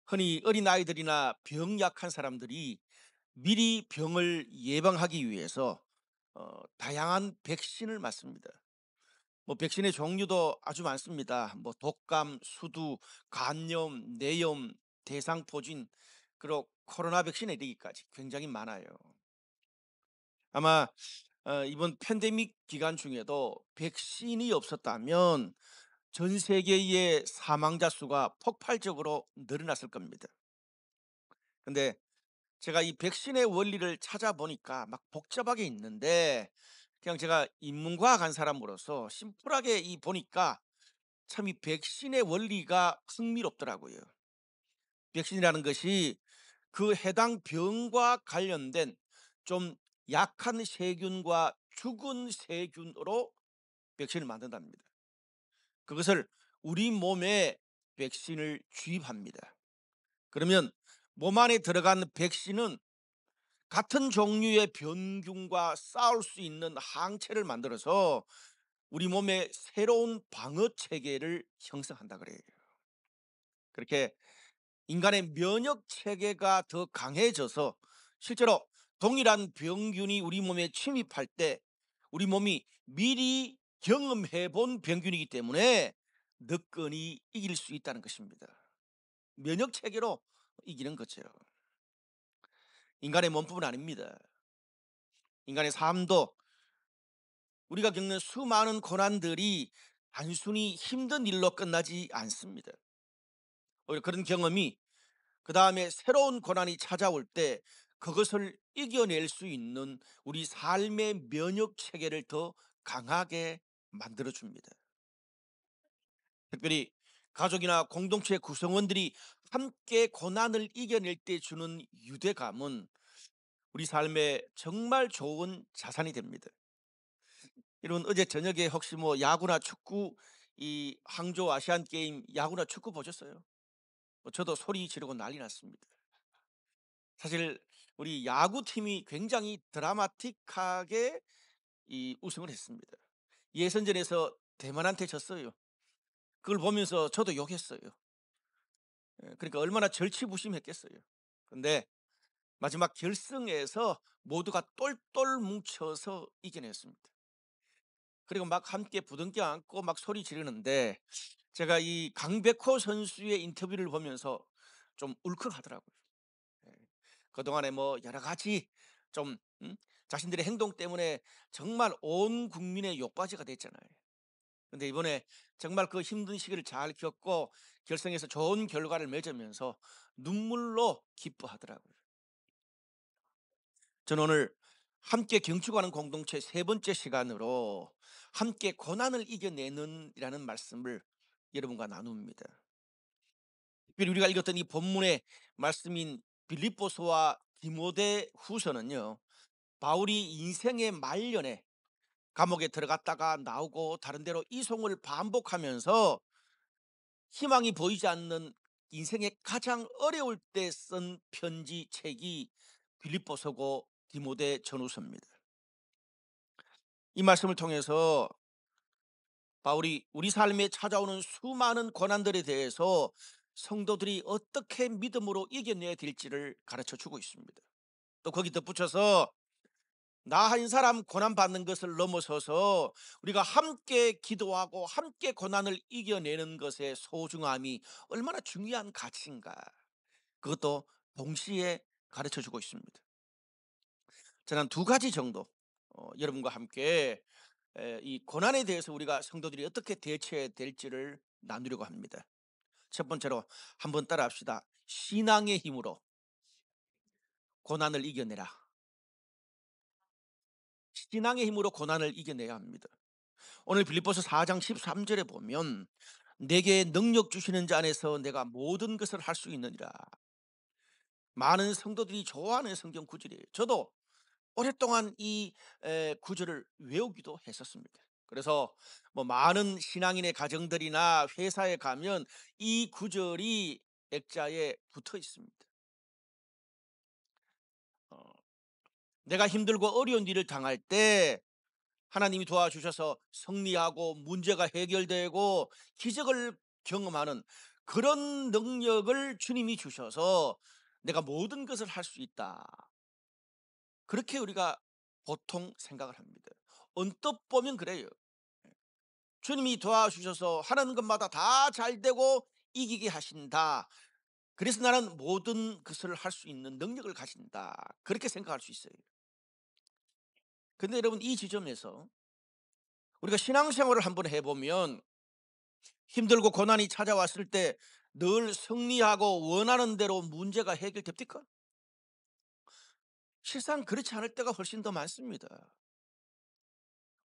흔히 어린아이들이나 병 약한 사람들이 미리 병을 예방하기 위해서 다양한 백신을 맞습니다. 뭐 백신의 종류도 아주 많습니다. 뭐 독감, 수두, 간염, 뇌염, 대상포진, 그리고 코로나 백신에 이르기까지 굉장히 많아요. 아마 이번 팬데믹 기간 중에도 백신이 없었다면 전 세계의 사망자 수가 폭발적으로 늘어났을 겁니다. 근데 제가 이 백신의 원리를 찾아보니까 막 복잡하게 있는데, 그냥 제가 인문과학 한 사람으로서 심플하게 이 보니까 참 이 백신의 원리가 흥미롭더라고요. 백신이라는 것이 그 해당 병과 관련된 좀 약한 세균과 죽은 세균으로 백신을 만든답니다. 그것을 우리 몸에 백신을 주입합니다. 그러면 몸 안에 들어간 백신은 같은 종류의 병균과 싸울 수 있는 항체를 만들어서 우리 몸에 새로운 방어 체계를 형성한다 그래요. 그렇게 인간의 면역 체계가 더 강해져서 실제로 동일한 병균이 우리 몸에 침입할 때 우리 몸이 미리 경험해 본 병균이기 때문에 느끈히 이길 수 있다는 것입니다. 면역 체계로 이기는 거죠. 인간의 몸뿐 아닙니다. 인간의 삶도 우리가 겪는 수많은 고난들이 단순히 힘든 일로 끝나지 않습니다. 오히려 그런 경험이 그 다음에 새로운 고난이 찾아올 때 그것을 이겨낼 수 있는 우리 삶의 면역 체계를 더 강하게 만들어 줍니다. 특별히 가족이나 공동체 구성원들이 함께 고난을 이겨낼 때 주는 유대감은 우리 삶에 정말 좋은 자산이 됩니다. 이런 어제 저녁에 혹시 뭐 야구나 축구, 이 항저우 아시안 게임 야구나 축구 보셨어요? 저도 소리 지르고 난리 났습니다. 사실 우리 야구팀이 굉장히 드라마틱하게 이 우승을 했습니다. 예선전에서 대만한테 졌어요. 그걸 보면서 저도 욕했어요. 그러니까 얼마나 절치부심했겠어요. 근데 마지막 결승에서 모두가 똘똘 뭉쳐서 이겨냈습니다. 그리고 막 함께 부둥켜 안고 막 소리 지르는데, 제가 이 강백호 선수의 인터뷰를 보면서 좀 울컥하더라고요. 예. 그동안에 뭐 여러 가지 좀 자신들의 행동 때문에 정말 온 국민의 욕받이가 됐잖아요. 근데 이번에 정말 그 힘든 시기를 잘 겪고 결승에서 좋은 결과를 맺으면서 눈물로 기뻐하더라고요. 저는 오늘 함께 경축하는 공동체 세 번째 시간으로 함께 고난을 이겨내는 이라는 말씀을 여러분과 나눕니다. 특별히 우리가 읽었던 이 본문의 말씀인 빌립보서와 디모데 후서는요, 바울이 인생의 말년에 감옥에 들어갔다가 나오고 다른 데로 이송을 반복하면서 희망이 보이지 않는 인생의 가장 어려울 때 쓴 편지 책이 빌립보서고 디모데 전후서입니다. 이 말씀을 통해서 바울이 우리 삶에 찾아오는 수많은 고난들에 대해서 성도들이 어떻게 믿음으로 이겨내야 될지를 가르쳐 주고 있습니다. 또 거기 덧붙여서 나 한 사람 고난 받는 것을 넘어서서 우리가 함께 기도하고 함께 고난을 이겨내는 것의 소중함이 얼마나 중요한 가치인가, 그것도 동시에 가르쳐 주고 있습니다. 저는 두 가지 정도 여러분과 함께 이 고난에 대해서 우리가 성도들이 어떻게 대처해야 될지를 나누려고 합니다. 첫 번째로 한번 따라합시다. 신앙의 힘으로 고난을 이겨내라. 신앙의 힘으로 고난을 이겨내야 합니다. 오늘 빌립보서 4장 13절에 보면 내게 능력 주시는 자 안에서 내가 모든 것을 할 수 있느니라. 많은 성도들이 좋아하는 성경 구절이에요. 저도 오랫동안 이 구절을 외우기도 했었습니다. 그래서 뭐 많은 신앙인의 가정들이나 회사에 가면 이 구절이 액자에 붙어 있습니다. 어, 내가 힘들고 어려운 일을 당할 때 하나님이 도와주셔서 승리하고 문제가 해결되고 기적을 경험하는 그런 능력을 주님이 주셔서 내가 모든 것을 할 수 있다. 그렇게 우리가 보통 생각을 합니다. 언뜻 보면 그래요. 주님이 도와주셔서 하는 것마다 다 잘 되고 이기게 하신다. 그래서 나는 모든 것을 할 수 있는 능력을 가진다. 그렇게 생각할 수 있어요. 근데 여러분, 이 지점에서 우리가 신앙생활을 한번 해보면 힘들고 고난이 찾아왔을 때 늘 승리하고 원하는 대로 문제가 해결됩니까? 실상 그렇지 않을 때가 훨씬 더 많습니다.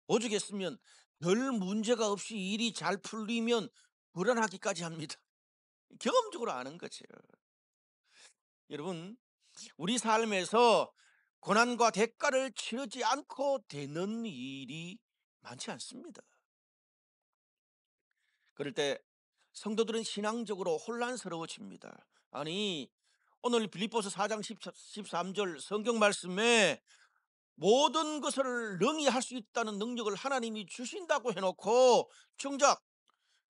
오죽했으면 별 문제가 없이 일이 잘 풀리면 불안하기까지 합니다. 경험적으로 아는 거죠. 여러분, 우리 삶에서 고난과 대가를 치르지 않고 되는 일이 많지 않습니다. 그럴 때 성도들은 신앙적으로 혼란스러워집니다. 아니, 오늘 빌립보서 4장 13절 성경 말씀에 모든 것을 능히 할 수 있다는 능력을 하나님이 주신다고 해놓고 정작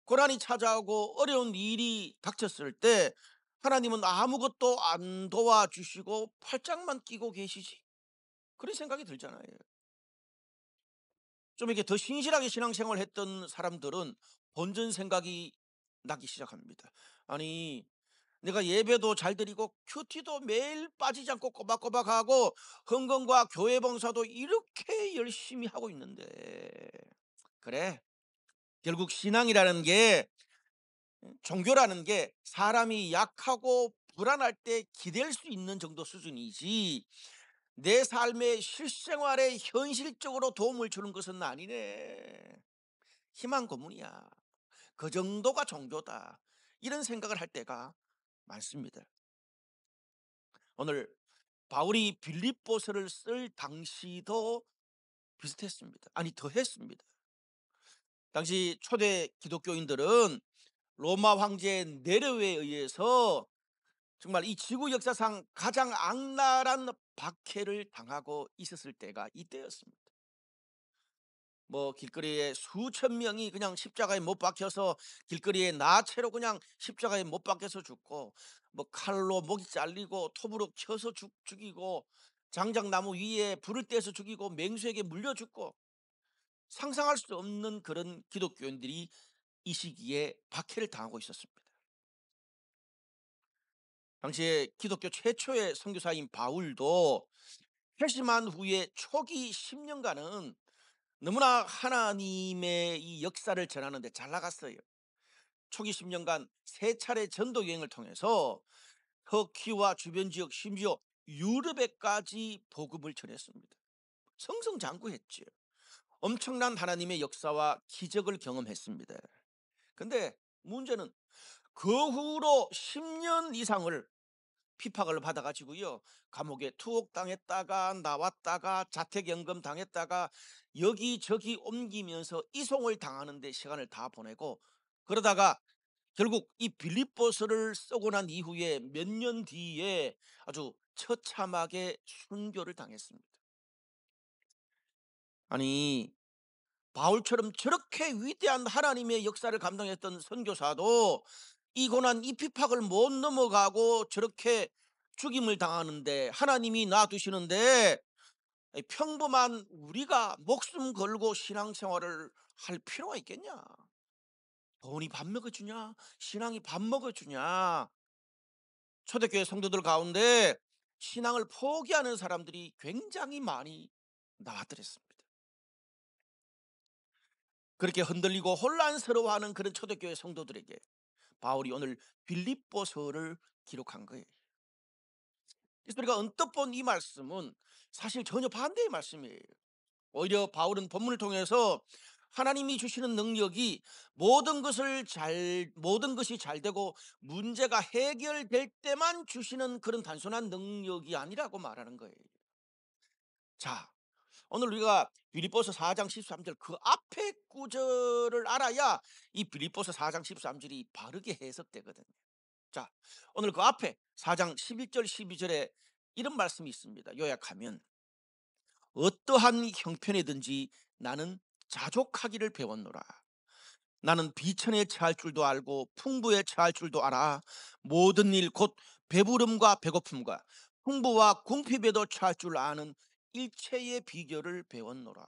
고난이 찾아오고 어려운 일이 닥쳤을 때 하나님은 아무것도 안 도와주시고 팔짱만 끼고 계시지, 그런 생각이 들잖아요. 좀 이렇게 더 신실하게 신앙생활을 했던 사람들은 본전 생각이 나기 시작합니다. 아니, 내가 예배도 잘 드리고 큐티도 매일 빠지지 않고 꼬박꼬박 하고 헌금과 교회 봉사도 이렇게 열심히 하고 있는데, 그래, 결국 신앙이라는 게, 종교라는 게 사람이 약하고 불안할 때 기댈 수 있는 정도 수준이지 내 삶의 실생활에 현실적으로 도움을 주는 것은 아니네. 희망 고문이야. 그 정도가 종교다. 이런 생각을 할 때가 많습니다. 오늘 바울이 빌립보서를 쓸 당시도 비슷했습니다. 아니, 더 했습니다. 당시 초대 기독교인들은 로마 황제 네로에 의해서 정말 이 지구 역사상 가장 악랄한 박해를 당하고 있었을 때가 이때였습니다. 뭐 길거리에 수천 명이 그냥 십자가에 못 박혀서 길거리에 나체로 그냥 십자가에 못 박혀서 죽고, 뭐 칼로 목이 잘리고 톱으로 쳐서 죽이고, 장작나무 위에 불을 떼서 죽이고, 맹수에게 물려 죽고, 상상할 수 없는 그런 기독교인들이 이 시기에 박해를 당하고 있었습니다. 당시에 기독교 최초의 선교사인 바울도 회심한 후에 초기 10년간은 너무나 하나님의 이 역사를 전하는 데 잘 나갔어요. 초기 10년간 세 차례 전도 여행을 통해서 터키와 주변 지역, 심지어 유럽에까지 복음을 전했습니다. 승승장구했지요. 엄청난 하나님의 역사와 기적을 경험했습니다. 근데 문제는 그 후로 10년 이상을 핍박을 받아가지고요, 감옥에 투옥당했다가 나왔다가 자택연금 당했다가 여기저기 옮기면서 이송을 당하는 데 시간을 다 보내고, 그러다가 결국 이 빌립보서를 쓰고 난 이후에 몇 년 뒤에 아주 처참하게 순교를 당했습니다. 아니, 바울처럼 저렇게 위대한 하나님의 역사를 감당했던 선교사도 이 고난 이 핍박을 못 넘어가고 저렇게 죽임을 당하는데, 하나님이 놔두시는데 평범한 우리가 목숨 걸고 신앙생활을 할 필요가 있겠냐? 돈이 밥 먹여주냐? 신앙이 밥 먹여주냐? 초대교회 성도들 가운데 신앙을 포기하는 사람들이 굉장히 많이 나왔더랬습니다. 그렇게 흔들리고 혼란스러워하는 그런 초대교회 성도들에게 바울이 오늘 빌립보서를 기록한 거예요. 그래서 우리가 언뜻 본 이 말씀은 사실 전혀 반대의 말씀이에요. 오히려 바울은 본문을 통해서 하나님이 주시는 능력이 모든 것이 잘 되고 문제가 해결될 때만 주시는 그런 단순한 능력이 아니라고 말하는 거예요. 자, 오늘 우리가 빌립보서 4장 13절 그 앞에 구절을 알아야 이 빌립보서 4장 13절이 바르게 해석되거든요. 자, 오늘 그 앞에 4장 11절 12절에 이런 말씀이 있습니다. 요약하면 어떠한 형편이든지 나는 자족하기를 배웠노라. 나는 비천에 처할 줄도 알고 풍부에 처할 줄도 알아. 모든 일 곧 배부름과 배고픔과 풍부와 궁핍에도 처할 줄 아는 일체의 비결을 배웠노라.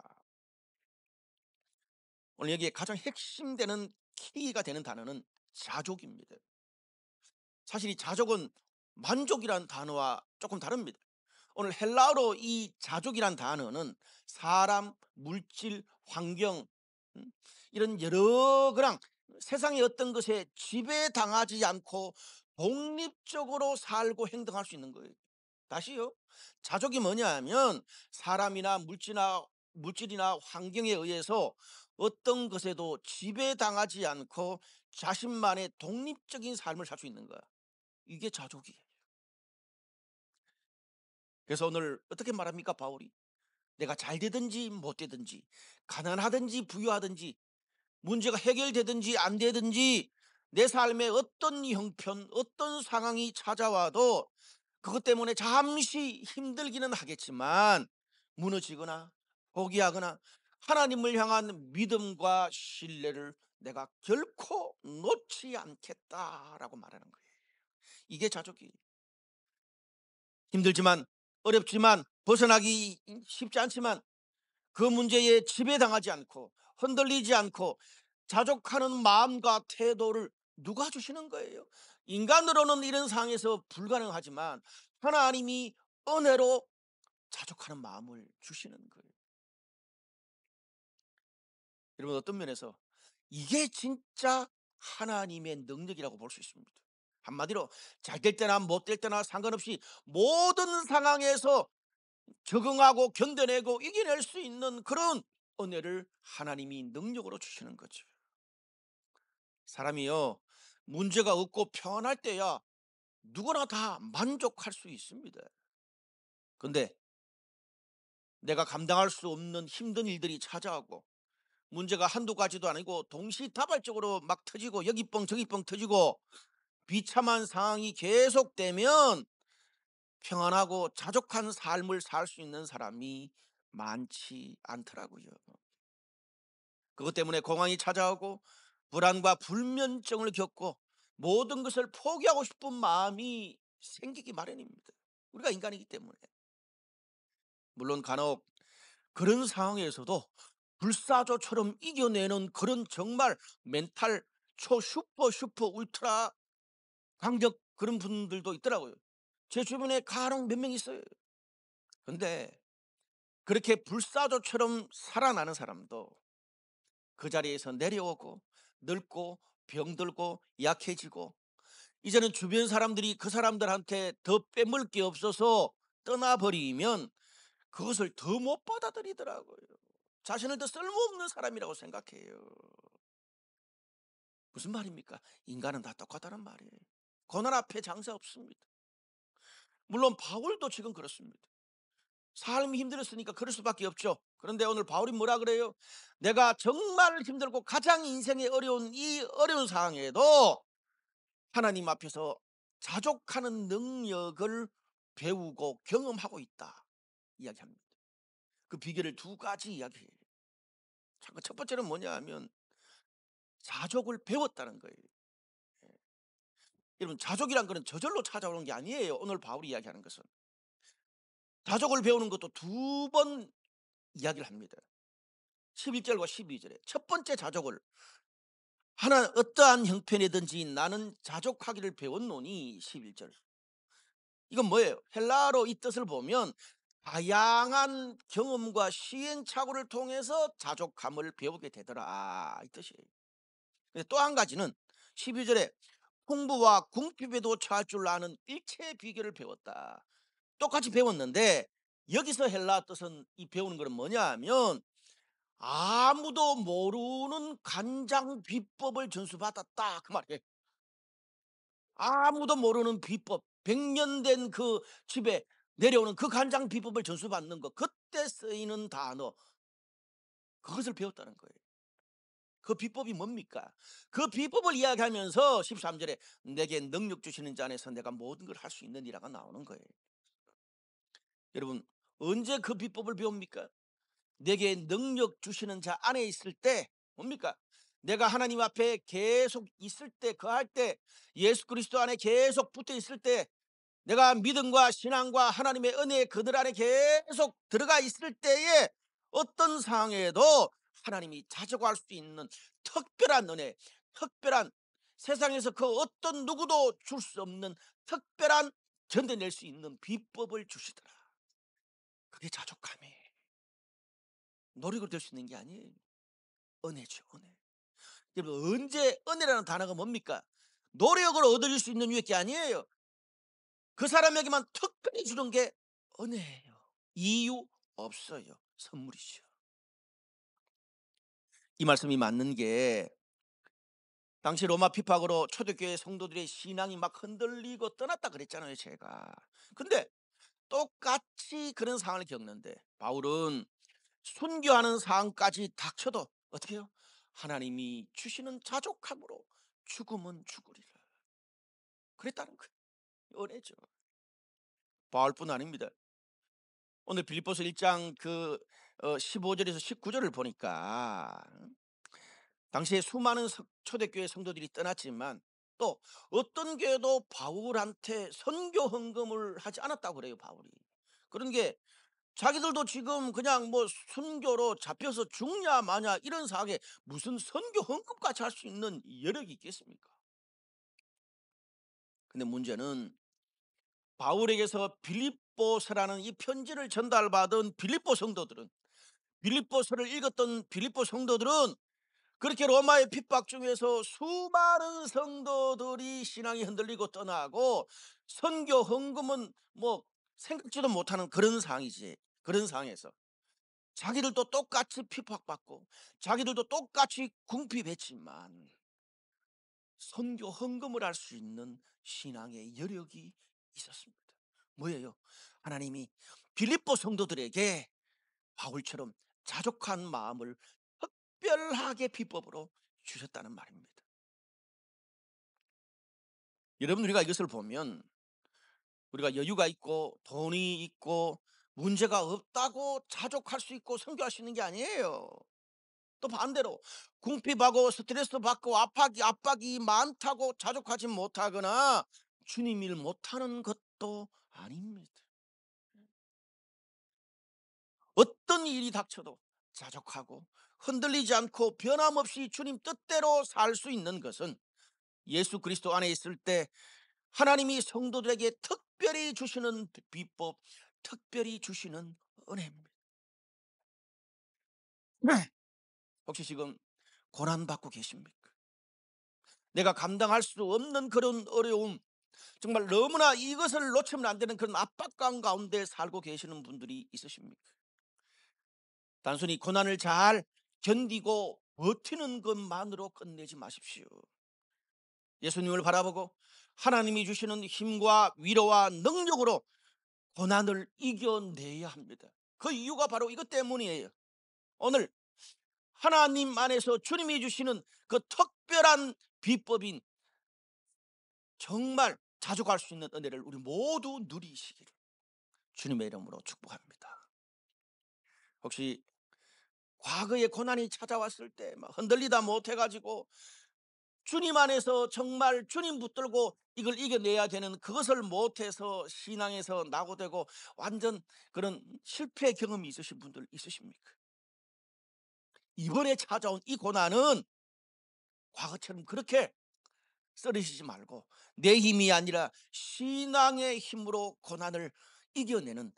오늘 여기에 가장 핵심되는 키가 되는 단어는 자족입니다. 사실 이 자족은 만족이란 단어와 조금 다릅니다. 오늘 헬라어로 이 자족이란 단어는 사람, 물질, 환경, 음, 이런 여러 그랑 세상의 어떤 것에 지배당하지 않고 독립적으로 살고 행동할 수 있는 거예요. 다시요. 자족이 뭐냐 하면 사람이나 물질이나 환경에 의해서 어떤 것에도 지배당하지 않고 자신만의 독립적인 삶을 살 수 있는 거야. 이게 자족이에요. 그래서 오늘 어떻게 말합니까, 바울이? 내가 잘 되든지 못 되든지, 가난하든지 부유하든지, 문제가 해결되든지 안 되든지, 내 삶에 어떤 형편, 어떤 상황이 찾아와도 그것 때문에 잠시 힘들기는 하겠지만 무너지거나 포기하거나 하나님을 향한 믿음과 신뢰를 내가 결코 놓지 않겠다라고 말하는 거예요. 이게 자족이에요. 힘들지만, 어렵지만, 벗어나기 쉽지 않지만 그 문제에 지배당하지 않고 흔들리지 않고 자족하는 마음과 태도를 누가 주시는 거예요? 인간으로는 이런 상황에서 불가능하지만 하나님이 은혜로 자족하는 마음을 주시는 거예요. 여러분, 어떤 면에서 이게 진짜 하나님의 능력이라고 볼 수 있습니다. 한마디로 잘 될 때나 못 될 때나 상관없이 모든 상황에서 적응하고 견뎌내고 이겨낼 수 있는 그런 은혜를 하나님이 능력으로 주시는 거죠. 사람이요, 문제가 없고 평안할 때야 누구나 다 만족할 수 있습니다. 근데 내가 감당할 수 없는 힘든 일들이 찾아오고 문제가 한두 가지도 아니고 동시다발적으로 막 터지고 여기 뻥 저기 뻥 터지고 비참한 상황이 계속되면 평안하고 자족한 삶을 살 수 있는 사람이 많지 않더라고요. 그것 때문에 공황이 찾아오고 불안과 불면증을 겪고 모든 것을 포기하고 싶은 마음이 생기기 마련입니다. 우리가 인간이기 때문에. 물론 간혹 그런 상황에서도 불사조처럼 이겨내는 그런 정말 멘탈 슈퍼 울트라 강력 그런 분들도 있더라고요. 제 주변에 간혹 몇 명 있어요. 근데 그렇게 불사조처럼 살아나는 사람도 그 자리에서 내려오고 늙고 병들고 약해지고 이제는 주변 사람들이 그 사람들한테 더 빼물 게 없어서 떠나버리면 그것을 더 못 받아들이더라고요. 자신을 더 쓸모없는 사람이라고 생각해요. 무슨 말입니까? 인간은 다 똑같다는 말이에요. 고난 앞에 장사 없습니다. 물론 바울도 지금 그렇습니다. 삶이 힘들었으니까 그럴 수밖에 없죠. 그런데 오늘 바울이 뭐라 그래요? 내가 정말 힘들고 가장 인생에 어려운 이 어려운 상황에도 하나님 앞에서 자족하는 능력을 배우고 경험하고 있다 이야기합니다. 그 비결을 두 가지 이야기해요. 첫 번째는 뭐냐 하면 자족을 배웠다는 거예요. 예. 여러분, 자족이란 거는 저절로 찾아오는 게 아니에요. 오늘 바울이 이야기하는 것은 자족을 배우는 것도 두 번 이야기를 합니다. 11절과 12절에 첫 번째 자족을 하나 어떠한 형편이든지 나는 자족하기를 배웠노니 11절. 이건 뭐예요? 헬라어로 이 뜻을 보면 다양한 경험과 시행착오를 통해서 자족함을 배우게 되더라 이 뜻이에요. 또 한 가지는 12절에 풍부와 궁핍에도 처할 줄 아는 일체의 비결을 배웠다. 똑같이 배웠는데 여기서 헬라 뜻은 이 배우는 것은 뭐냐 하면 아무도 모르는 간장 비법을 전수받았다 그 말이에요. 아무도 모르는 비법, 100년 된 그 집에 내려오는 그 간장 비법을 전수받는 거, 그때 쓰이는 단어, 그것을 배웠다는 거예요. 그 비법이 뭡니까? 그 비법을 이야기하면서 13절에 내게 능력 주시는 자 안에서 내가 모든 걸 할 수 있느니라가 나오는 거예요. 여러분, 언제 그 비법을 배웁니까? 내게 능력 주시는 자 안에 있을 때 뭡니까? 내가 하나님 앞에 계속 있을 때, 거할 때, 예수 그리스도 안에 계속 붙어 있을 때, 내가 믿음과 신앙과 하나님의 은혜의 그늘 안에 계속 들어가 있을 때에 어떤 상황에도 하나님이 자족할 수 있는 특별한 은혜, 특별한, 세상에서 그 어떤 누구도 줄 수 없는 특별한, 견뎌낼 수 있는 비법을 주시더라. 그게 자족함이에요. 노력으로 될 수 있는 게 아니에요. 은혜죠, 은혜. 여러분, 언제 은혜라는 단어가 뭡니까? 노력으로 얻어질 수 있는 유익이 아니에요. 그 사람에게만 특별히 주는 게 은혜예요. 이유 없어요. 선물이죠. 이 말씀이 맞는 게, 당시 로마 핍박으로 초대교회 성도들의 신앙이 막 흔들리고 떠났다 그랬잖아요, 제가. 근데 똑같이 그런 상황을 겪는데 바울은 순교하는 상황까지 닥쳐도 어떻게 해요? 하나님이 주시는 자족함으로 죽음은 죽으리라 그랬다는 거예요. 은혜죠. 바울뿐 아닙니다. 오늘 빌립보서 1장 15절에서 19절을 보니까 당시에 수많은 초대교회 성도들이 떠났지만 또 어떤 교회도 바울한테 선교 헌금을 하지 않았다고 그래요, 바울이. 그런 게, 자기들도 지금 그냥 뭐 순교로 잡혀서 죽냐 마냐 이런 상황에 무슨 선교 헌금까지 할 수 있는 여력이 있겠습니까? 근데 문제는 바울에게서 빌립보서라는 이 편지를 전달받은 빌립보 성도들은, 빌립보서를 읽었던 빌립보 성도들은 그렇게 로마의 핍박 중에서 수많은 성도들이 신앙이 흔들리고 떠나고 선교 헌금은 뭐 생각지도 못하는 그런 상황이지. 그런 상황에서 자기들도 똑같이 핍박받고 자기들도 똑같이 궁핍했지만 선교 헌금을 할 수 있는 신앙의 여력이 있었습니다. 뭐예요? 하나님이 빌립보 성도들에게 바울처럼 자족한 마음을 특별하게 비법으로 주셨다는 말입니다. 여러분, 우리가 이것을 보면 우리가 여유가 있고 돈이 있고 문제가 없다고 자족할 수 있고 선교할 수 있는 게 아니에요. 또 반대로 궁핍하고 스트레스 받고 압박이 많다고 자족하지 못하거나 주님 일 못하는 것도 아닙니다. 어떤 일이 닥쳐도 자족하고 흔들리지 않고 변함없이 주님 뜻대로 살 수 있는 것은 예수 그리스도 안에 있을 때 하나님이 성도들에게 특별히 주시는 비법, 특별히 주시는 은혜입니다. 네. 혹시 지금 고난받고 계십니까? 내가 감당할 수 없는 그런 어려움, 정말 너무나 이것을 놓치면 안 되는 그런 압박감 가운데 살고 계시는 분들이 있으십니까? 단순히 고난을 잘 견디고 버티는 것만으로 끝내지 마십시오. 예수님을 바라보고 하나님이 주시는 힘과 위로와 능력으로 고난을 이겨내야 합니다. 그 이유가 바로 이것 때문이에요. 오늘 하나님 안에서 주님이 주시는 그 특별한 비법인, 정말 자족할 수 있는 은혜를 우리 모두 누리시기를 주님의 이름으로 축복합니다. 혹시 과거에 고난이 찾아왔을 때 막 흔들리다 못해가지고 주님 안에서 정말 주님 붙들고 이걸 이겨내야 되는 그것을 못해서 신앙에서 낙오되고 완전 그런 실패 경험이 있으신 분들 있으십니까? 이번에 찾아온 이 고난은 과거처럼 그렇게 쓰러지지 말고 내 힘이 아니라 신앙의 힘으로 고난을 이겨내는,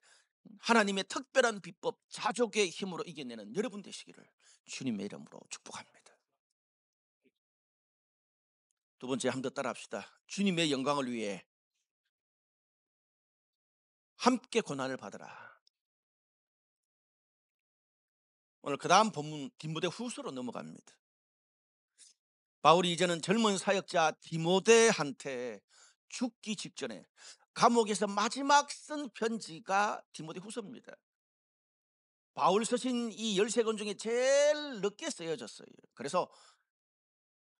하나님의 특별한 비법 자족의 힘으로 이겨내는 여러분 되시기를 주님의 이름으로 축복합니다. 두 번째, 한번 더 따라합시다. 주님의 영광을 위해 함께 고난을 받으라. 오늘 그 다음 본문 디모데 후서로 넘어갑니다. 바울이 이제는 젊은 사역자 디모데한테 죽기 직전에 감옥에서 마지막 쓴 편지가 디모데 후서입니다. 바울 서신 이 13권 중에 제일 늦게 쓰여졌어요. 그래서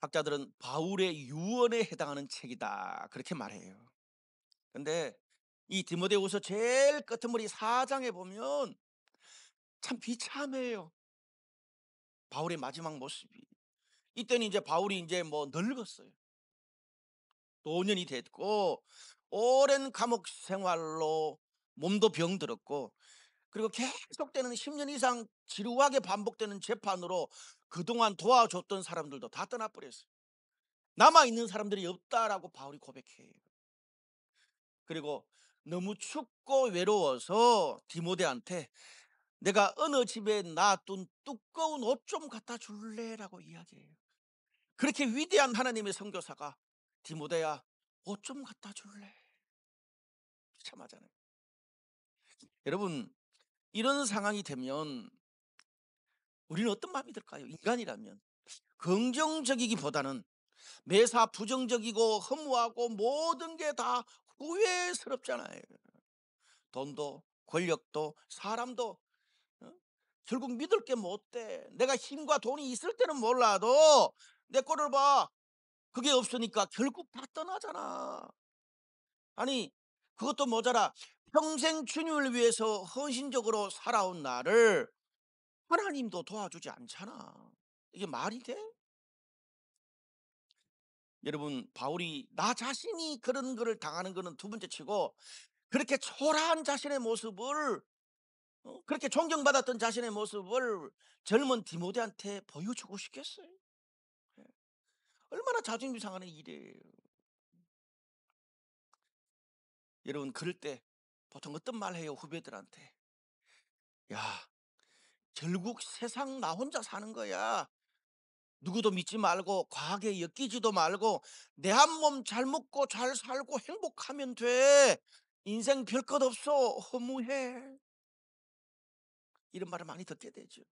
학자들은 바울의 유언에 해당하는 책이다 그렇게 말해요. 근데 이 디모데후서 제일 끝머리 4장에 보면 참 비참해요. 바울의 마지막 모습이. 이때는 이제 바울이 이제 뭐 늙었어요. 노년이 됐고 오랜 감옥 생활로 몸도 병들었고, 그리고 계속되는 10년 이상 지루하게 반복되는 재판으로 그동안 도와줬던 사람들도 다 떠나버렸어요. 남아 있는 사람들이 없다라고 바울이 고백해요. 그리고 너무 춥고 외로워서 디모데한테 내가 어느 집에 놔둔 두꺼운 옷 좀 갖다 줄래라고 이야기해요. 그렇게 위대한 하나님의 선교사가 디모데야 옷 좀 갖다 줄래? 참하잖아요. 여러분, 이런 상황이 되면 우리는 어떤 마음이 들까요? 인간이라면 긍정적이기보다는 매사 부정적이고 허무하고 모든 게 다 후회스럽잖아요. 돈도 권력도 사람도, 어? 결국 믿을 게 못 돼. 내가 힘과 돈이 있을 때는 몰라도 내 꼴을 봐. 그게 없으니까 결국 다 떠나잖아. 아니, 그것도 모자라 평생 주님을 위해서 헌신적으로 살아온 나를 하나님도 도와주지 않잖아. 이게 말이 돼? 여러분, 바울이 나 자신이 그런 거를 당하는 거는 두 번째 치고, 그렇게 초라한 자신의 모습을, 그렇게 존경받았던 자신의 모습을 젊은 디모데한테 보여주고 싶겠어요? 예. 얼마나 자존심 상하는 일이에요. 여러분, 그럴 때 보통 어떤 말 해요? 후배들한테. 야, 결국 세상 나 혼자 사는 거야. 누구도 믿지 말고 과하게 엮이지도 말고 내 한 몸 잘 먹고 잘 살고 행복하면 돼. 인생 별 것 없어. 허무해. 이런 말을 많이 듣게 되죠.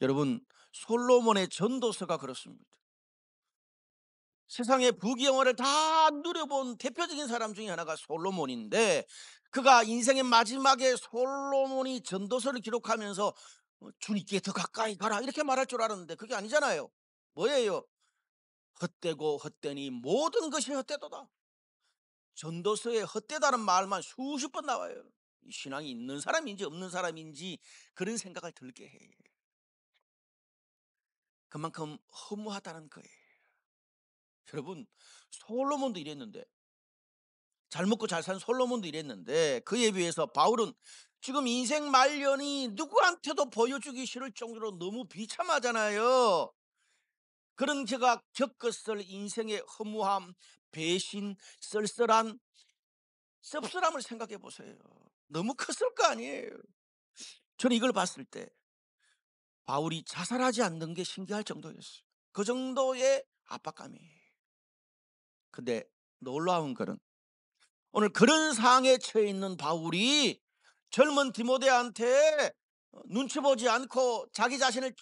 여러분, 솔로몬의 전도서가 그렇습니다. 세상의 부귀영화를 다 누려본 대표적인 사람 중에 하나가 솔로몬인데, 그가 인생의 마지막에 솔로몬이 전도서를 기록하면서 주님께 더 가까이 가라 이렇게 말할 줄 알았는데 그게 아니잖아요. 뭐예요? 헛되고 헛되니 모든 것이 헛되도다. 전도서에 헛되다는 말만 수십 번 나와요. 이 신앙이 있는 사람인지 없는 사람인지 그런 생각을 들게 해. 그만큼 허무하다는 거예요. 여러분, 솔로몬도 이랬는데, 잘 먹고 잘 산 솔로몬도 이랬는데, 그에 비해서 바울은 지금 인생 말년이 누구한테도 보여주기 싫을 정도로 너무 비참하잖아요. 그런 제가 겪었을 인생의 허무함, 배신, 쓸쓸한 씁쓸함을 생각해 보세요. 너무 컸을 거 아니에요. 저는 이걸 봤을 때 바울이 자살하지 않는 게 신기할 정도였어요. 그 정도의 압박감이에요. 근데 놀라운 거는 오늘 그런 상황에 처해 있는 바울이 젊은 디모데한테 눈치 보지 않고 자기 자신의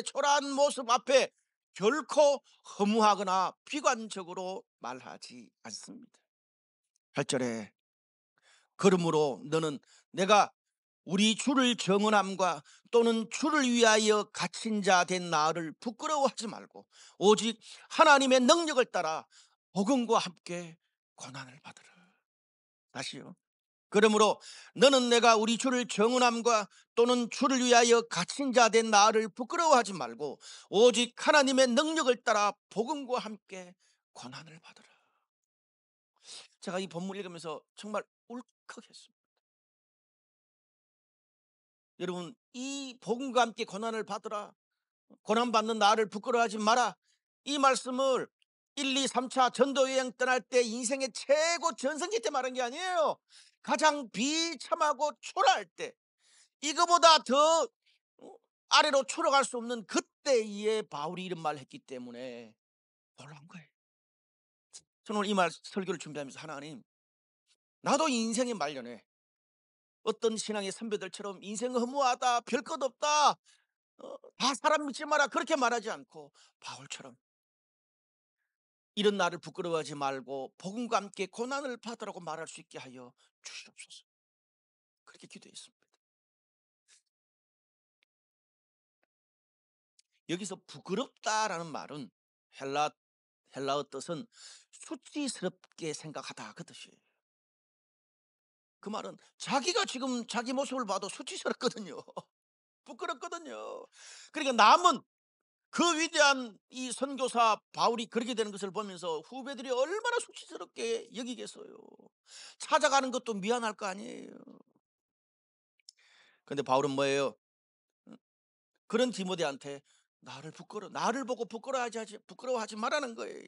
초라한 모습 앞에 결코 허무하거나 비관적으로 말하지 않습니다. 8절에 그러므로 너는 내가 우리 주를 정언함과 또는 주를 위하여 갇힌 자 된 나를 부끄러워하지 말고 오직 하나님의 능력을 따라 복음과 함께 고난을 받으라. 다시요. 그러므로 너는 내가 우리 주를 정언함과 또는 주를 위하여 갇힌 자 된 나를 부끄러워하지 말고 오직 하나님의 능력을 따라 복음과 함께 고난을 받으라. 제가 이 본문 읽으면서 정말 울컥했습니다. 여러분, 이 복음과 함께 고난을 받으라, 고난받는 나를 부끄러워하지 마라, 이 말씀을 1, 2, 3차 전도여행 떠날 때 인생의 최고 전성기 때 말한 게 아니에요. 가장 비참하고 초라할 때, 이거보다 더 아래로 추락할 수 없는 그때에 바울이 이런 말을 했기 때문에 놀란 거예요. 저는 오늘 이 말 설교를 준비하면서 하나님, 나도 인생의 말년에 어떤 신앙의 선배들처럼 인생 허무하다, 별 것 없다, 다 사람 믿지 마라 그렇게 말하지 않고 바울처럼 이런 나를 부끄러워하지 말고 복음과 함께 고난을 받으라고 말할 수 있게 하여 주시옵소서. 그렇게 기도했습니다. 여기서 부끄럽다라는 말은 헬라어 뜻은 수치스럽게 생각하다 그 뜻이에요. 그 말은 자기가 지금 자기 모습을 봐도 수치스럽거든요. 부끄럽거든요. 그러니까 남은 그 위대한 이 선교사 바울이 그렇게 되는 것을 보면서 후배들이 얼마나 수치스럽게 여기겠어요. 찾아가는 것도 미안할 거 아니에요. 근데 바울은 뭐예요? 그런 디모데한테 나를 보고 부끄러워하지 말라는 거예요.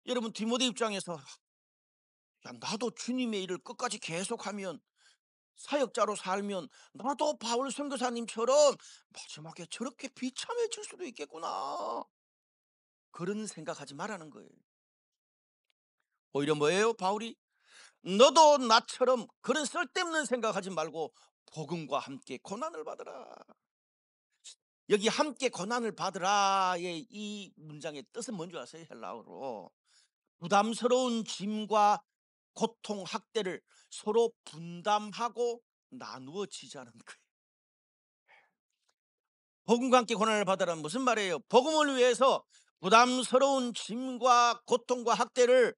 여러분, 디모데 입장에서 야, 나도 주님의 일을 끝까지 계속하면, 사역자로 살면 나도 바울 선교사님처럼 마지막에 저렇게 비참해질 수도 있겠구나, 그런 생각하지 말라는 거예요. 오히려 뭐예요? 바울이 너도 나처럼 그런 쓸데없는 생각하지 말고 복음과 함께 고난을 받으라. 여기 함께 고난을 받으라의 이 문장의 뜻은 뭔지 아세요? 헬라어로 부담스러운 짐과 고통, 학대를 서로 분담하고 나누어 지자는 거예요. 복음과 함께 고난을 받으라는 무슨 말이에요? 복음을 위해서 부담스러운 짐과 고통과 학대를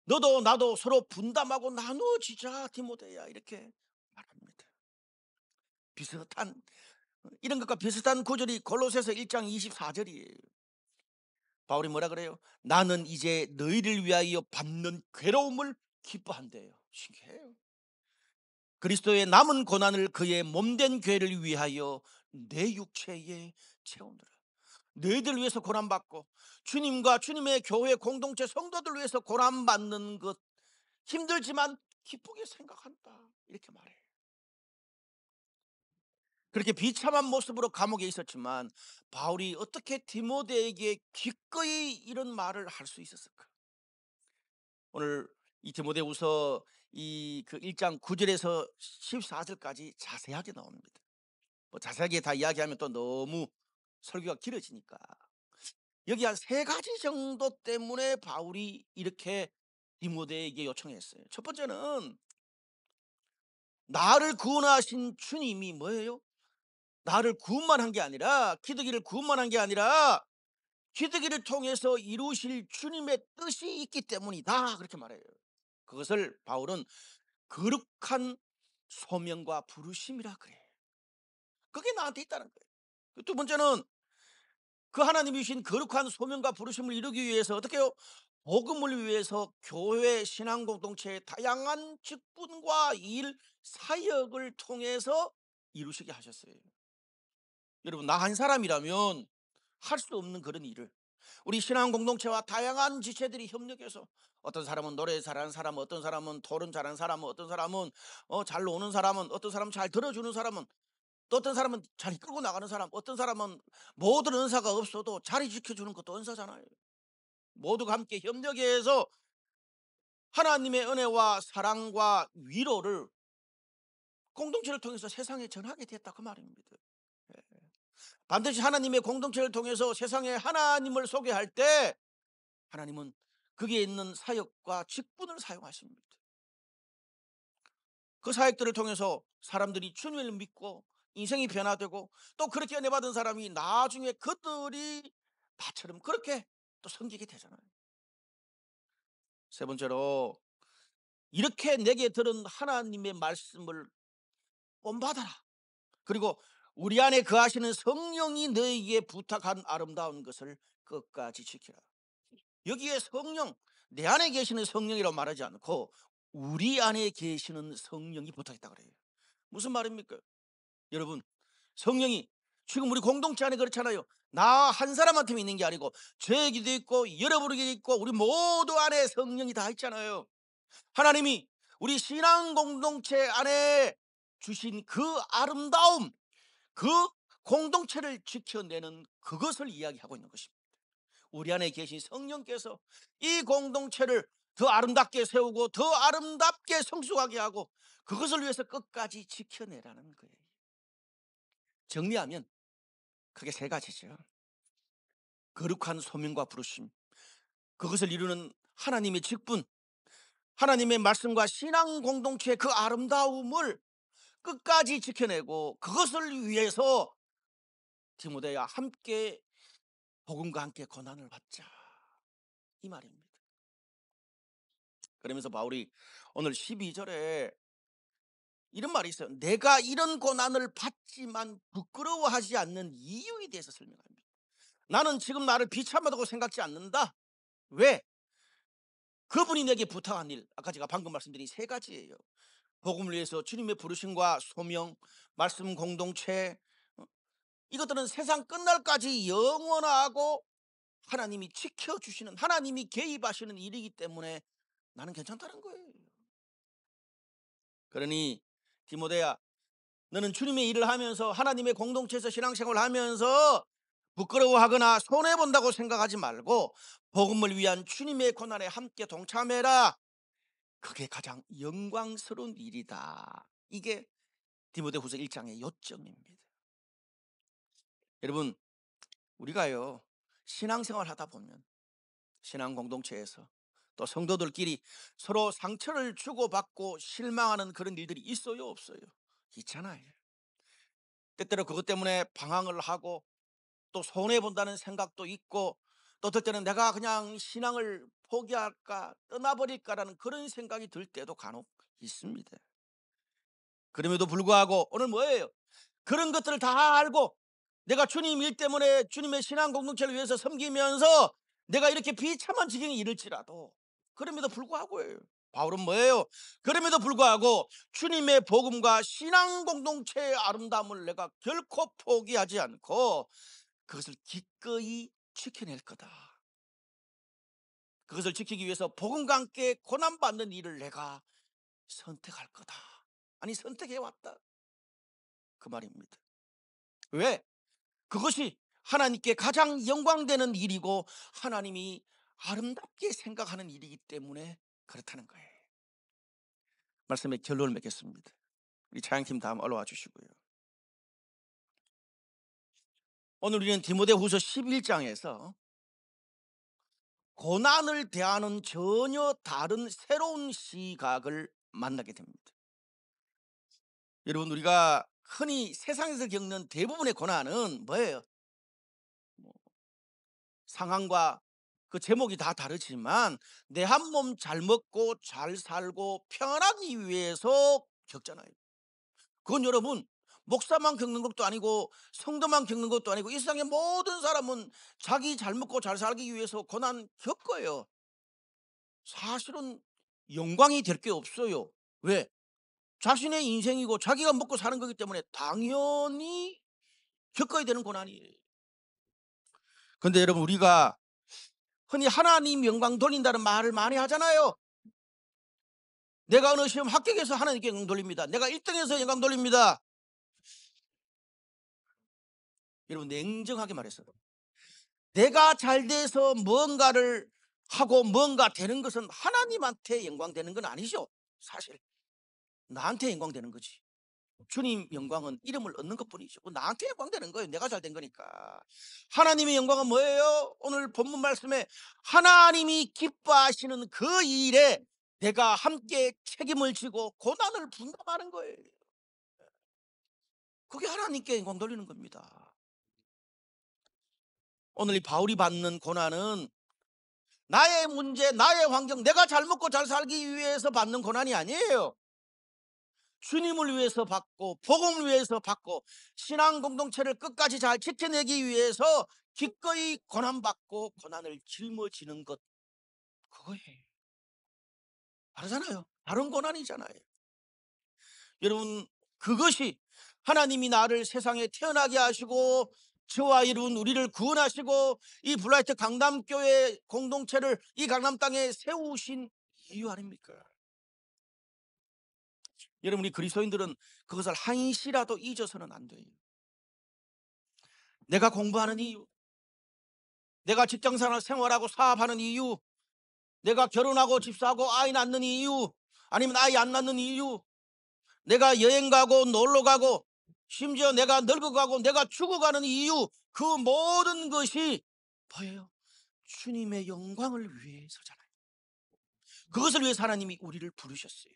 너도 나도 서로 분담하고 나누어지자 디모데야, 이렇게 말합니다. 비슷한, 이런 것과 비슷한 구절이 골로새서 1장 24절이에요. 바울이 뭐라 그래요? 나는 이제 너희를 위하여 받는 괴로움을 기뻐한대요. 신기해요. 그리스도의 남은 고난을 그의 몸된 교회를 위하여 내 육체에 채우느라. 너희들 위해서 고난받고 주님과 주님의 교회 공동체 성도들 위해서 고난받는 것 힘들지만 기쁘게 생각한다, 이렇게 말해요. 그렇게 비참한 모습으로 감옥에 있었지만 바울이 어떻게 디모데에게 기꺼이 이런 말을 할 수 있었을까? 오늘 이 디모데후서 이그 1장 9절에서 14절까지 자세하게 나옵니다. 뭐 자세하게 다 이야기하면 또 너무 설교가 길어지니까 여기 한 세 가지 정도 때문에 바울이 이렇게 디모데에게 요청했어요. 첫 번째는 나를 구원하신 주님이 뭐예요? 나를 구원만 한 게 아니라, 기드기를 구원만 한 게 아니라 기드기를 통해서 이루실 주님의 뜻이 있기 때문이다, 그렇게 말해요. 그것을 바울은 거룩한 소명과 부르심이라 그래요. 그게 나한테 있다는 거예요. 두 번째는 그 하나님이 주신 거룩한 소명과 부르심을 이루기 위해서 어떻게 해요? 복음을 위해서 교회 신앙 공동체의 다양한 직분과 일, 사역을 통해서 이루시게 하셨어요. 여러분, 나 한 사람이라면 할 수 없는 그런 일을 우리 신앙 공동체와 다양한 지체들이 협력해서, 어떤 사람은 노래 잘하는 사람, 어떤 사람은 토론 잘하는 사람, 어떤 사람은 잘 노는 사람은, 어떤 사람은 잘 들어주는 사람은, 또 어떤 사람은 잘 이끌고 나가는 사람, 어떤 사람은 모든 은사가 없어도 자리 지켜주는 것도 은사잖아요. 모두가 함께 협력해서 하나님의 은혜와 사랑과 위로를 공동체를 통해서 세상에 전하게 됐다, 그 말입니다. 예. 반드시 하나님의 공동체를 통해서 세상에 하나님을 소개할 때 하나님은 거기에 있는 사역과 직분을 사용하십니다. 그 사역들을 통해서 사람들이 주님을 믿고 인생이 변화되고, 또 그렇게 은혜 받은 사람이 나중에 그들이 나처럼 그렇게 또 섬기게 되잖아요. 세 번째로, 이렇게 내게 들은 하나님의 말씀을 본받아라. 그리고 우리 안에 거하시는 성령이 너에게 부탁한 아름다운 것을 끝까지 지키라. 여기에 성령, 내 안에 계시는 성령이라고 말하지 않고 우리 안에 계시는 성령이 부탁했다 그래요. 무슨 말입니까? 여러분, 성령이 지금 우리 공동체 안에 그렇잖아요. 나 한 사람한테 있는 게 아니고 저에게도 있고 여러분에게 있고 우리 모두 안에 성령이 다 있잖아요. 하나님이 우리 신앙 공동체 안에 주신 그 아름다움, 그 공동체를 지켜내는 그것을 이야기하고 있는 것입니다. 우리 안에 계신 성령께서 이 공동체를 더 아름답게 세우고 더 아름답게 성숙하게 하고 그것을 위해서 끝까지 지켜내라는 거예요. 정리하면 크게 세 가지죠. 거룩한 소명과 부르심, 그것을 이루는 하나님의 직분, 하나님의 말씀과 신앙 공동체의 그 아름다움을 끝까지 지켜내고 그것을 위해서 디모데야 함께 복음과 함께 고난을 받자, 이 말입니다. 그러면서 바울이 오늘 12절에 이런 말이 있어요. 내가 이런 고난을 받지만 부끄러워하지 않는 이유에 대해서 설명합니다. 나는 지금 나를 비참하다고 생각지 않는다. 왜? 그분이 내게 부탁한 일, 아까 제가 방금 말씀드린 세 가지예요. 복음을 위해서 주님의 부르심과 소명, 말씀 공동체, 어, 이것들은 세상 끝날까지 영원하고 하나님이 지켜주시는, 하나님이 개입하시는 일이기 때문에 나는 괜찮다는 거예요. 그러니 디모데야, 너는 주님의 일을 하면서 하나님의 공동체에서 신앙생활을 하면서 부끄러워하거나 손해본다고 생각하지 말고 복음을 위한 주님의 고난에 함께 동참해라. 그게 가장 영광스러운 일이다. 이게 디모데후서 1장의 요점입니다. 여러분, 우리가요 신앙생활 하다 보면 신앙 공동체에서 또 성도들끼리 서로 상처를 주고받고 실망하는 그런 일들이 있어요, 없어요? 있잖아요. 때때로 그것 때문에 방황을 하고 또 손해본다는 생각도 있고, 또 어떨 때는 내가 그냥 신앙을 포기할까 떠나버릴까라는 그런 생각이 들 때도 간혹 있습니다. 그럼에도 불구하고 오늘 뭐예요? 그런 것들을 다 알고 내가 주님 일 때문에 주님의 신앙 공동체를 위해서 섬기면서 내가 이렇게 비참한 지경에 이를지라도 그럼에도 불구하고예요. 바울은 뭐예요? 그럼에도 불구하고 주님의 복음과 신앙 공동체의 아름다움을 내가 결코 포기하지 않고 그것을 기꺼이 지켜낼 거다. 그것을 지키기 위해서 복음과 함께 고난받는 일을 내가 선택할 거다. 아니, 선택해왔다. 그 말입니다. 왜? 그것이 하나님께 가장 영광되는 일이고 하나님이 아름답게 생각하는 일이기 때문에 그렇다는 거예요. 말씀의 결론을 맺겠습니다. 우리 찬양팀 다음 올라와 주시고요. 오늘 우리는 디모데후서 11장에서 고난을 대하는 전혀 다른 새로운 시각을 만나게 됩니다. 여러분, 우리가 흔히 세상에서 겪는 대부분의 고난은 뭐예요? 뭐 상황과 그 제목이 다 다르지만 내 한 몸 잘 먹고 잘 살고 평안하기 위해서 겪잖아요. 그건 여러분 목사만 겪는 것도 아니고 성도만 겪는 것도 아니고 이 세상의 모든 사람은 자기 잘 먹고 잘 살기 위해서 고난 겪어요. 사실은 영광이 될 게 없어요. 왜? 자신의 인생이고 자기가 먹고 사는 거기 때문에 당연히 겪어야 되는 고난이에요. 근데 여러분, 우리가 흔히 하나님 영광 돌린다는 말을 많이 하잖아요. 내가 어느 시험 합격해서 하나님께 영광 돌립니다. 내가 1등해서 영광 돌립니다. 여러분, 냉정하게 말해서 내가 잘 돼서 뭔가를 하고 뭔가 되는 것은 하나님한테 영광 되는 건 아니죠. 사실 나한테 영광 되는 거지. 주님 영광은 이름을 얻는 것뿐이죠. 나한테 영광 되는 거예요. 내가 잘 된 거니까. 하나님의 영광은 뭐예요? 오늘 본문 말씀에 하나님이 기뻐하시는 그 일에 내가 함께 책임을 지고 고난을 분담하는 거예요. 그게 하나님께 영광 돌리는 겁니다. 오늘 이 바울이 받는 고난은 나의 문제, 나의 환경, 내가 잘 먹고 잘 살기 위해서 받는 고난이 아니에요. 주님을 위해서 받고 복음을 위해서 받고 신앙 공동체를 끝까지 잘 지켜내기 위해서 기꺼이 고난받고 고난을 짊어지는 것, 그거예요. 다르잖아요. 다른 고난이잖아요. 여러분, 그것이 하나님이 나를 세상에 태어나게 하시고 저와 이룬 우리를 구원하시고 이 블라이트 강남교회 공동체를 이 강남 땅에 세우신 이유 아닙니까? 여러분, 우리 그리스도인들은 그것을 한시라도 잊어서는 안 돼요. 내가 공부하는 이유, 내가 직장생활 생활하고 사업하는 이유, 내가 결혼하고 집사하고 아이 낳는 이유, 아니면 아이 안 낳는 이유, 내가 여행 가고 놀러 가고 심지어 내가 늙어가고 내가 죽어가는 이유, 그 모든 것이 뭐예요? 주님의 영광을 위해서잖아요. 그것을 위해서 하나님이 우리를 부르셨어요.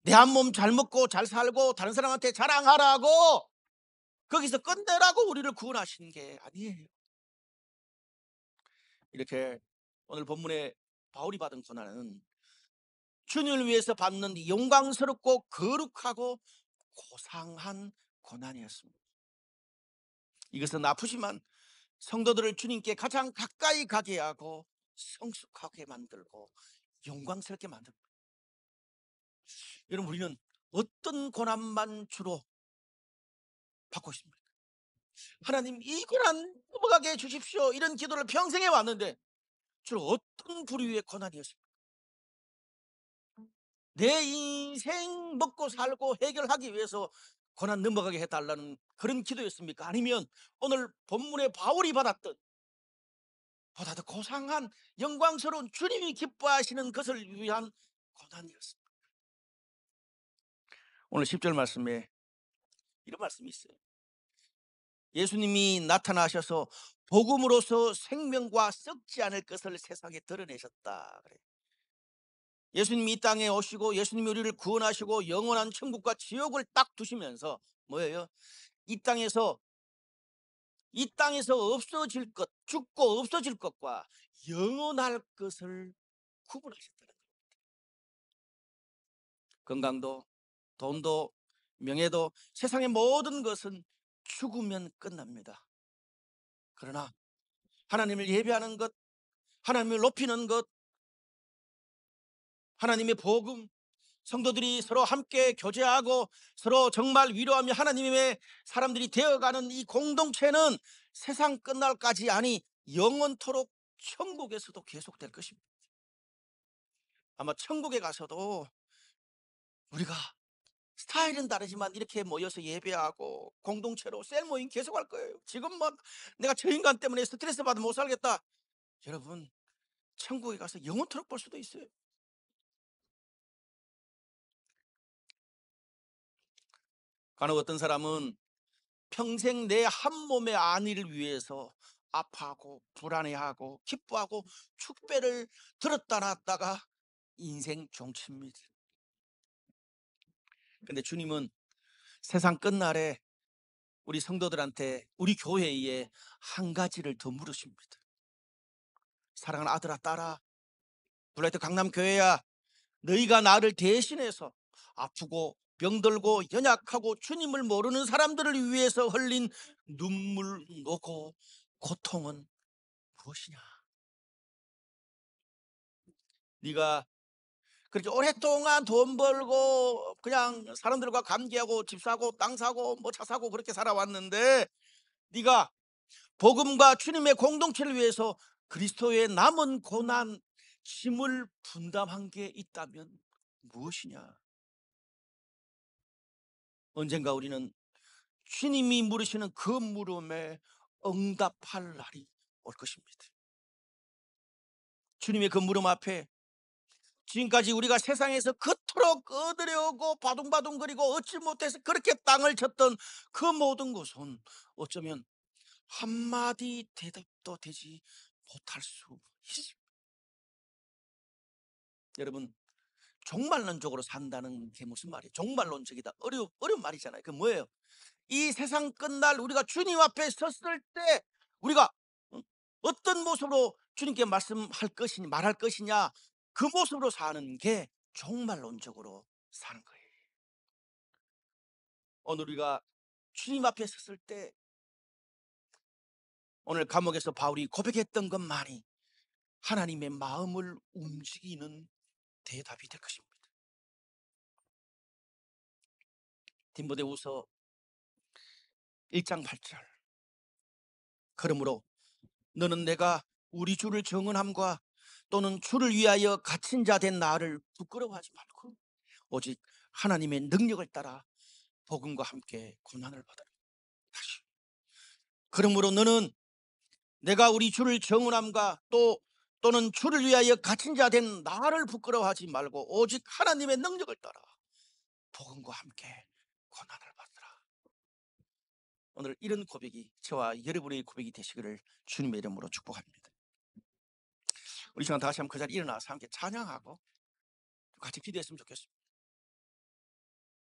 내 한 몸 잘 먹고 잘 살고 다른 사람한테 자랑하라고 거기서 끝내라고 우리를 구원하신 게 아니에요. 이렇게 오늘 본문에 바울이 받은 고난은 주님을 위해서 받는 영광스럽고 거룩하고 고상한 고난이었습니다. 이것은 아프지만 성도들을 주님께 가장 가까이 가게 하고 성숙하게 만들고 영광스럽게 만듭니다. 여러분, 우리는 어떤 고난만 주로 받고 있습니까? 하나님, 이 고난 넘어가게 해주십시오, 이런 기도를 평생 해왔는데 주로 어떤 부류의 고난이었습니까? 내 인생 먹고 살고 해결하기 위해서 고난 넘어가게 해달라는 그런 기도였습니까? 아니면 오늘 본문의 바울이 받았던 보다 더 고상한 영광스러운 주님이 기뻐하시는 것을 위한 고난이었습니다. 오늘 10절 말씀에 이런 말씀이 있어요. 예수님이 나타나셔서 복음으로서 생명과 썩지 않을 것을 세상에 드러내셨다 그래요. 예수님이 이 땅에 오시고 예수님이 우리를 구원하시고 영원한 천국과 지옥을 딱 두시면서 뭐예요? 이 땅에서 없어질 것, 죽고 없어질 것과 영원할 것을 구분하셨다는 거예요. 건강도, 돈도, 명예도, 세상의 모든 것은 죽으면 끝납니다. 그러나 하나님을 예배하는 것, 하나님을 높이는 것, 하나님의 복음, 성도들이 서로 함께 교제하고 서로 정말 위로하며 하나님의 사람들이 되어가는 이 공동체는 세상 끝날까지, 아니 영원토록 천국에서도 계속될 것입니다. 아마 천국에 가서도 우리가 스타일은 다르지만 이렇게 모여서 예배하고 공동체로 셀 모임 계속할 거예요. 지금 막 내가 저 인간 때문에 스트레스 받아 못 살겠다, 여러분, 천국에 가서 영원토록 볼 수도 있어요. 간혹 어떤 사람은 평생 내 한 몸의 안위를 위해서 아파하고 불안해하고 기뻐하고 축배를 들었다 놨다가 인생 종칩니다. 근데 주님은 세상 끝날에 우리 성도들한테, 우리 교회에 한 가지를 더 물으십니다. 사랑하는 아들아, 딸아, 블라이트 강남교회야, 너희가 나를 대신해서 아프고 병들고 연약하고 주님을 모르는 사람들을 위해서 흘린 눈물, 노고, 고통은 무엇이냐? 네가 그렇게 오랫동안 돈 벌고 그냥 사람들과 감기하고 집 사고 땅 사고 뭐 차 사고 그렇게 살아왔는데, 네가 복음과 주님의 공동체를 위해서 그리스도의 남은 고난 짐을 분담한 게 있다면 무엇이냐? 언젠가 우리는 주님이 물으시는 그 물음에 응답할 날이 올 것입니다. 주님의 그 물음 앞에 지금까지 우리가 세상에서 그토록 꺼드려오고 바둥바둥거리고 얻지 못해서 그렇게 땅을 쳤던 그 모든 것은 어쩌면 한마디 대답도 되지 못할 수 있습니다. 여러분, 종말론적으로 산다는 게 무슨 말이에요? 종말론적이다, 어려운 말이잖아요. 그 뭐예요? 이 세상 끝날 우리가 주님 앞에 섰을 때 우리가 어떤 모습으로 주님께 말씀할 것이냐, 말할 것이냐, 그 모습으로 사는 게 종말론적으로 사는 거예요. 오늘 우리가 주님 앞에 섰을 때 오늘 감옥에서 바울이 고백했던 것만이 하나님의 마음을 움직이는 대답이 될 것입니다. 디모데후서 1장 8절, 그러므로 너는 내가 우리 주를 정언함과 또는 주를 위하여 갇힌 자 된 나를 부끄러워하지 말고 오직 하나님의 능력을 따라 복음과 함께 고난을 받으라. 다시, 그러므로 너는 내가 우리 주를 정언함과 또는 주를 위하여 갇힌 자 된 나를 부끄러워하지 말고 오직 하나님의 능력을 따라 복음과 함께 고난을 받으라. 오늘 이런 고백이 저와 여러분의 고백이 되시기를 주님의 이름으로 축복합니다. 우리 시간 다시 한번 그 자리에 일어나서 함께 찬양하고 같이 기도했으면 좋겠습니다.